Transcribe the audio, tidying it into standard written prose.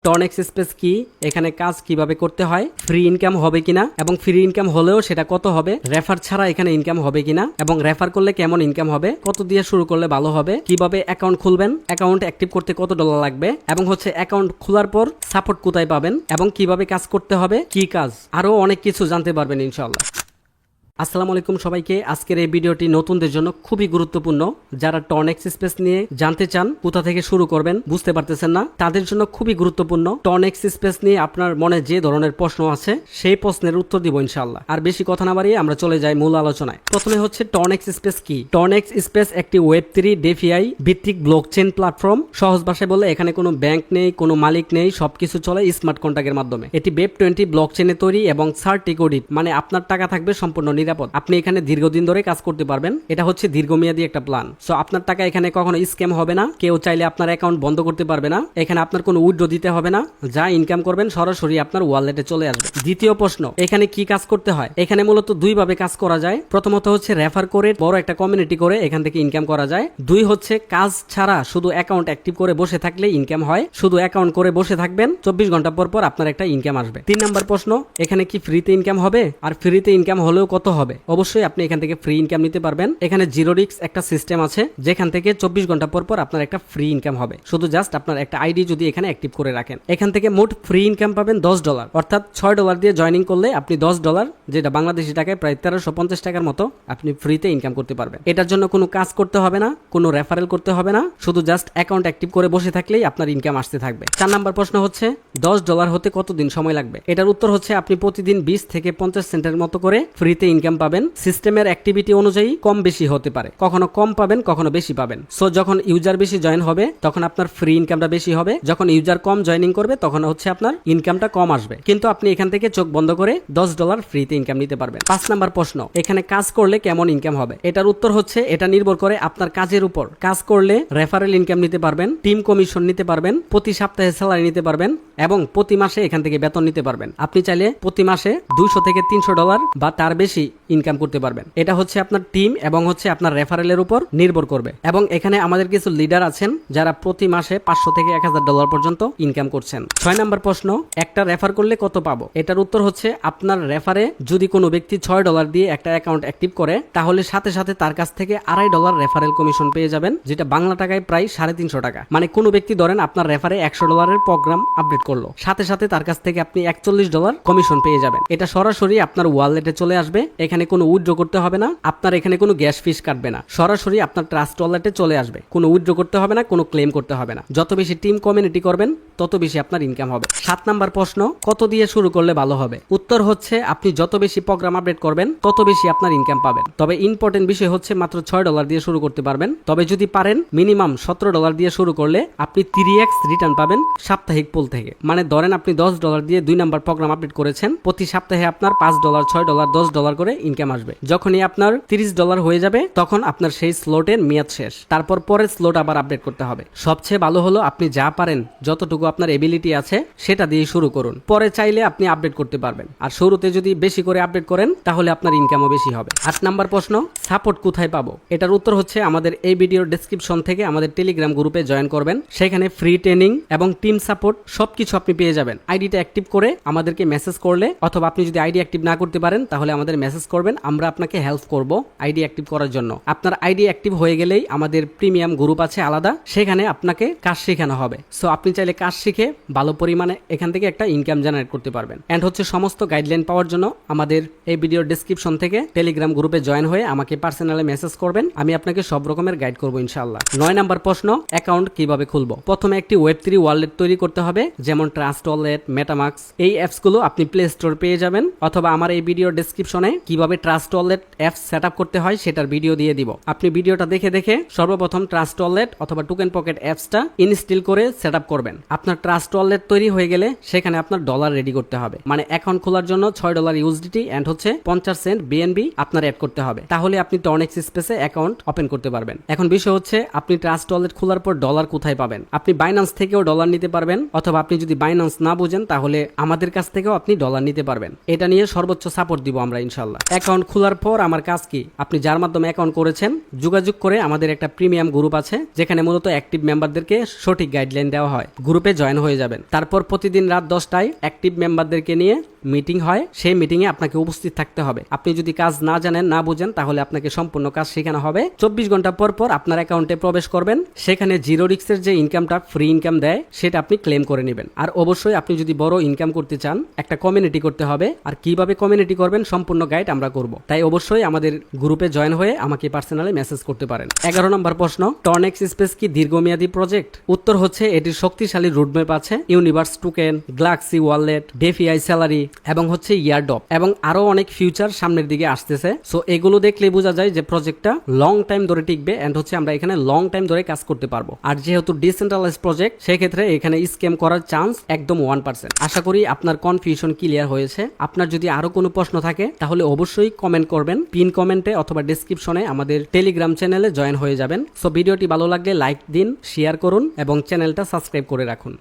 টর্নেক্স space কি, এখানে কাজ কিভাবে করতে হয়, ফ্রি ইনকাম হবে কিনা এবং ফ্রি ইনকাম হলেও সেটা কত হবে, রেফার ছাড়া এখানে ইনকাম হবে কিনা এবং রেফার করলে কেমন ইনকাম হবে, কত দিয়ে শুরু করলে ভালো হবে, কিভাবে অ্যাকাউন্ট খুলবেন, অ্যাকাউন্ট অ্যাক্টিভ করতে কত ডলার লাগবে এবং অ্যাকাউন্ট খোলার পর সাপোর্ট কোথায় পাবেন এবং কিভাবে কাজ করতে হবে, কি কাজ, আরো অনেক কিছু জানতে পারবেন ইনশাআল্লাহ। আসসালামু আলাইকুম সবাইকে। আজকের এই ভিডিওটি নতুনদের জন্য খুবই গুরুত্বপূর্ণ। যারা টর্নেক্স স্পেস নিয়ে জানতে চান, কোথা থেকে শুরু করবেন বুঝতে পারতেছেন না, তাদের জন্য খুবই গুরুত্বপূর্ণ। টর্নেক্স স্পেস নিয়ে আপনার মনে যে ধরনের প্রশ্ন আছে সেই প্রশ্নের উত্তর দিব ইনশাআল্লাহ। আর বেশি কথা না বাড়িয়ে আমরা চলে যাই মূল আলোচনায়। প্রথমে হচ্ছে টর্নেক্স স্পেস কি। টর্নেক্স স্পেস একটি ওয়েব3 ডেফিআই ভিত্তিক ব্লকচেন প্ল্যাটফর্ম। সহজ ভাষায় বলে এখানে কোনো ব্যাংক নেই, কোনো মালিক নেই, সবকিছু চলে স্মার্ট কন্ট্রাক্টের মাধ্যমে। এটি ওয়েব20 ব্লকচেনে তৈরি এবং সার্টিফিকেট, মানে আপনার টাকা থাকবে সম্পূর্ণ নিরাপদ। আপনি এখানে দীর্ঘদিন ধরে কাজ করতে পারবেন। এটা হচ্ছে দীর্ঘমেয়াদী একটা প্ল্যান। সো আপনার টাকা এখানে কখনো স্ক্যাম হবে না, কেউ চাইলে আপনার অ্যাকাউন্ট বন্ধ করতে পারবে না। এখানে আপনার কোনো উইথড্র দিতে হবে না, যা ইনকাম করবেন সরাসরি আপনার ওয়ালেটে চলে আসবে। দ্বিতীয় প্রশ্ন, এখানে কি কাজ করতে হয়। এখানে মূলত দুই ভাবে কাজ করা যায়। প্রথমত হচ্ছে রেফার করে বড় একটা কমিউনিটি করে এখান থেকে ইনকাম করা যায়। দুই হচ্ছে কাজ ছাড়া শুধু অ্যাকাউন্ট অ্যাক্টিভ করে বসে থাকলে ইনকাম হয়। শুধু অ্যাকাউন্ট করে বসে থাকবেন, 24 ঘন্টা পর পর আপনার একটা ইনকাম আসবে। 3 নম্বর প্রশ্ন, এখানে কি ফ্রিতে ইনকাম হবে, আর ফ্রিতে ইনকাম হলেও কত হবে। অবশ্যই আপনি এখান থেকে ফ্রি ইনকাম নিতে পারবেন। এখানে জিরো রিস্ক একটা সিস্টেম আছে, যেখান থেকে 24 ঘন্টা পর পর আপনার একটা ফ্রি ইনকাম হবে। শুধু জাস্ট আপনার একটা আইডি যদি এখানে অ্যাক্টিভ করে রাখেন। এখান থেকে মোট ফ্রি ইনকাম পাবেন $10, অর্থাৎ $6 দিয়ে জয়েনিং করলে আপনি $10, যেটা বাংলাদেশি টাকায় প্রায় 1350 টাকার মতো, আপনি ফ্রিতে ইনকাম করতে পারবেন। এটার জন্য কোনো কাজ করতে হবে না, কোনো রেফারেল করতে হবে না, শুধু জাস্ট অ্যাকাউন্ট অ্যাক্টিভ করে বসে থাকলেই আপনার ইনকাম আসতে থাকবে। 4 নম্বর প্রশ্ন হচ্ছে $10 হতে কতদিন সময় লাগবে। এটার উত্তর হচ্ছে আপনি প্রতিদিন 20 থেকে 50 সেন্টের মতো করে ফ্রিতে ইনকাম পাবেন। সিস্টেমের অ্যাক্টিভিটি অনুযায়ী কম বেশি হতে পারে, কখনো কম পাবেন, কখনো বেশি পাবেন। সো যখন ইউজার বেশি জয়েন হবে তখন আপনার ফ্রি ইনকামটা বেশি হবে, যখন ইউজার কম জয়েনিং করবে তখন হচ্ছে আপনার ইনকামটা কম আসবে। কিন্তু আপনি এখান থেকে চোখ বন্ধ করে $10 ফ্রিতে ইনকাম নিতে পারবেন। 5 নম্বর প্রশ্ন, এখানে কাজ করলে কেমন ইনকাম হবে। এটার উত্তর হচ্ছে এটা নির্ভর করে আপনার কাজের উপর। কাজ করলে রেফারেল ইনকাম নিতে পারবেন, টিম কমিশন নিতে পারবেন, প্রতি সপ্তাহে স্যালারি নিতে পারবেন এবং প্রতি মাসে এখান থেকে বেতন নিতে পারবেন। আপনি চাইলে প্রতি মাসে $200 থেকে $300 বা তার বেশি ইনকাম করতে পারবেন। এটা হচ্ছে আপনার টিম এবং হচ্ছে আপনার রেফারেলের উপর নির্ভর করবে। এবং এখানে আমাদের কিছু লিডার আছেন যারা প্রতি মাসে $500 থেকে $1000 পর্যন্ত ইনকাম করছেন। 6 নম্বর প্রশ্ন, একটা রেফার করলে কত পাবো। এটার উত্তর হচ্ছে আপনার রেফারে যদি কোনো ব্যক্তি $6 দিয়ে একটা অ্যাকাউন্ট অ্যাক্টিভ করে, তাহলে সাথে সাথে তার কাছ থেকে $2.5 রেফারেল কমিশন পেয়ে যাবেন, যেটা বাংলা টাকায় প্রায় 350 টাকা। মানে কোনো ব্যক্তি ধরেন আপনার রেফারে $100 প্রোগ্রাম আপডেট করলো, সাথে সাথে তার কাছ থেকে আপনি $41 কমিশন পেয়ে যাবেন। এটা সরাসরি আপনার ওয়ালেটে চলে আসবে। এখানে কোনো উইথড্র করতে হবে না, আপনার এখানে কোনো গ্যাস ফিস কাটবে না, সরাসরি আপনার ট্রাস্ট ওয়ালেটে চলে আসবে। কোনো উইথড্র করতে হবে না, কোনো ক্লেম করতে হবে না। যত বেশি টিম কমিউনিটি করবেন তত বেশি আপনার ইনকাম হবে। 7 নম্বর প্রশ্ন, কত দিয়ে শুরু করলে ভালো হবে। উত্তর হচ্ছে আপনি যত বেশি প্রোগ্রাম আপডেট করবেন তত বেশি আপনার ইনকাম পাবেন। তবে ইম্পর্টেন্ট বিষয় হচ্ছে মাত্র $6 দিয়ে শুরু করতে পারবেন। তবে যদি পারেন মিনিমাম $17 দিয়ে শুরু করলে আপনি 3x রিটার্ন পাবেন সাপ্তাহিক পুল থেকে। মানে ধরেন আপনি $10 দিয়ে 2 নাম্বার প্রোগ্রাম আপডেট করেছেন, প্রতি সপ্তাহে আপনার $5, $6, $10 করে ইনকাম আসবে। যখনই আপনার $30 হয়ে যাবে তখন আপনার সেই স্লটের মেয়াদ শেষ, তারপর পরের স্লট আবার আপডেট করতে হবে। সবচেয়ে ভালো হলো আপনি যা পারেন, যতটুকু আপনার এবিলিটি আছে সেটা দিয়ে শুরু করুন, পরে চাইলে আপনি আপডেট করতে পারবেন। আর শুরুতে যদি বেশি করে আপডেট করেন তাহলে আপনার ইনকামও বেশি হবে। 8 নাম্বার প্রশ্ন, সাপোর্ট কোথায় পাবো। এটার উত্তর হচ্ছে আমাদের এই ভিডিওর ডেসক্রিপশন থেকে আমাদের টেলিগ্রাম গ্রুপে জয়েন করবেন। সেখানে ফ্রি ট্রেনিং এবং টিম সাপোর্ট সবকিছু আপনি পেয়ে যাবেন। আইডিটা অ্যাক্টিভ করে আমাদেরকে মেসেজ করলে, অথবা আপনি যদি আইডি অ্যাক্টিভ না করতে পারেন তাহলে আমাদের মেসেজ করবেন, আমরা আপনাকে হেল্প করব আইডি অ্যাক্টিভ করার জন্য। আপনার আইডি অ্যাক্টিভ হয়ে গেলেই আমাদের প্রিমিয়াম গ্রুপ আছে আলাদা, সেখানে আপনাকে কাজ শেখানো হবে। সো আপনি চাইলে কাজ শিখে ভালো পরিমাণে এখান থেকে একটা ইনকাম জেনারেট করতে পারবেন। এন্ড হচ্ছে সমস্ত গাইডলাইন পাওয়ার জন্য আমাদের এই ভিডিওর ডেসক্রিপশন থেকে টেলিগ্রাম গ্রুপে জয়েন হয়ে আমাকে পার্সোনালি মেসেজ করবেন, আমি আপনাকে সব রকমের গাইড করবো ইনশাআল্লাহ। 9 নাম্বার প্রশ্ন, অ্যাকাউন্ট কিভাবে খুলবো। প্রথমে একটি ওয়েব3 ওয়ালেট তৈরি করতে হবে, যেমন ট্রাস্ট ওয়ালেট, মেটামাক্স। এই অ্যাপস গুলো আপনি প্লে স্টোর পেয়ে যাবেন, অথবা আমার এই ভিডিওর ডেসক্রিপশনে কিভাবে trust wallet apps set up করতে হয় সেটার ভিডিও দিয়ে দিব। আপনি ভিডিওটা দেখে দেখে সর্বপ্রথম ট্রাস্ট ওয়ালেট অথবা টোকেন পকেট অ্যাপসটা ইনস্টল করে সেট আপ করবেন। আপনার ট্রাস্ট ওয়ালেট তৈরি হয়ে গেলে সেখানে আপনার ডলার রেডি করতে হবে। মানে অ্যাকাউন্ট খোলার জন্য $6 USDT এন্ড হচ্ছে 50 সেন্ট BNB আপনার অ্যাড করতে হবে, তাহলে আপনি টর্নেক্স স্পেসে অ্যাকাউন্ট ওপেন করতে পারবেন। এখন বিষয় হচ্ছে আপনি ট্রাস্ট ওয়ালেট খোলার পর ডলার কোথায় পাবেন। আপনি বাইন্যান্স থেকেও ডলার নিতে পারবেন, অথবা আপনি যদি বাইন্যান্স না বুঝেন তাহলে আমাদের কাছ থেকেও আপনি ডলার নিতে পারবেন। এটা নিয়ে সর্বোচ্চ সাপোর্ট দিব আমরা ইনশাল্লাহ। অ্যাকাউন্ট খোলার পর আমার কাজ কি, আপনি যার মাধ্যমে অ্যাকাউন্ট করেছেন যোগাযোগ করে আমাদের একটা প্রিমিয়াম গ্রুপ আছে যেখানে মূলত অ্যাক্টিভ মেম্বারদেরকে সঠিক গাইডলাইন দেওয়া হয়। গ্রুপে জয়েন হয়ে যাবেন। তারপর প্রতিদিন রাত 10টায় অ্যাক্টিভ মেম্বারদেরকে নিয়ে মিটিং হয়, সেই মিটিংয়ে আপনাকে উপস্থিত থাকতে হবে। আপনি যদি কাজ না জানেন না বুঝেন তাহলে আপনাকে সম্পূর্ণ কাজ শেখানো হবে। 24 ঘন্টা পর পর আপনার অ্যাকাউন্টে প্রবেশ করবেন, সেখানে জিরো রিস্কের যে ইনকামটা ফ্রি ইনকাম দেয় সেটা আপনি ক্লেম করে নেবেন। আর অবশ্যই আপনি যদি বড় ইনকাম করতে চান একটা কমিউনিটি করতে হবে, আর কিভাবে কমিউনিটি করবেন সম্পূর্ণ গাইড আমরা করব। তাই অবশ্যই আমাদের গ্রুপে জয়েন হয়ে আমাকে পার্সোনালি মেসেজ করতে পারেন। 11 নম্বর প্রশ্ন, টর্নেক্স স্পেস কি দীর্ঘমেয়াদী প্রজেক্ট? উত্তর হচ্ছে এটির শক্তিশালী রুটম্যাপ আছে, universe token, galaxy wallet, DeFi salary এবং হচ্ছে ইয়ারডপ এবং আরো অনেক ফিউচার সামনের দিকে আসতেছে। সো এগুলো দেখলে বোঝা যায় যে প্রজেক্টটা লং টাইম ধরে টিকবে এন্ড হচ্ছে আমরা এখানে লং টাইম ধরে কাজ করতে পারবো। আর যেহেতু ডিসেন্ট্রালাইজ প্রজেক্ট সেক্ষেত্রে এখানে স্ক্যাম করার চান্স একদম 1%। আশা করি আপনার কনফিউশন ক্লিয়ার হয়েছে। আপনার যদি আরো কোনো প্রশ্ন থাকে তাহলে অবশ্যই কমেন্ট করবেন, পিন কমেন্টে অথবা ডেসক্রিপশনে আমাদের টেলিগ্রাম চ্যানেলে জয়েন হয়ে যাবেন। সো ভিডিওটি ভালো লাগলে লাইক দিন, শেয়ার করুন এবং চ্যানেলটা সাবস্ক্রাইব করে রাখুন।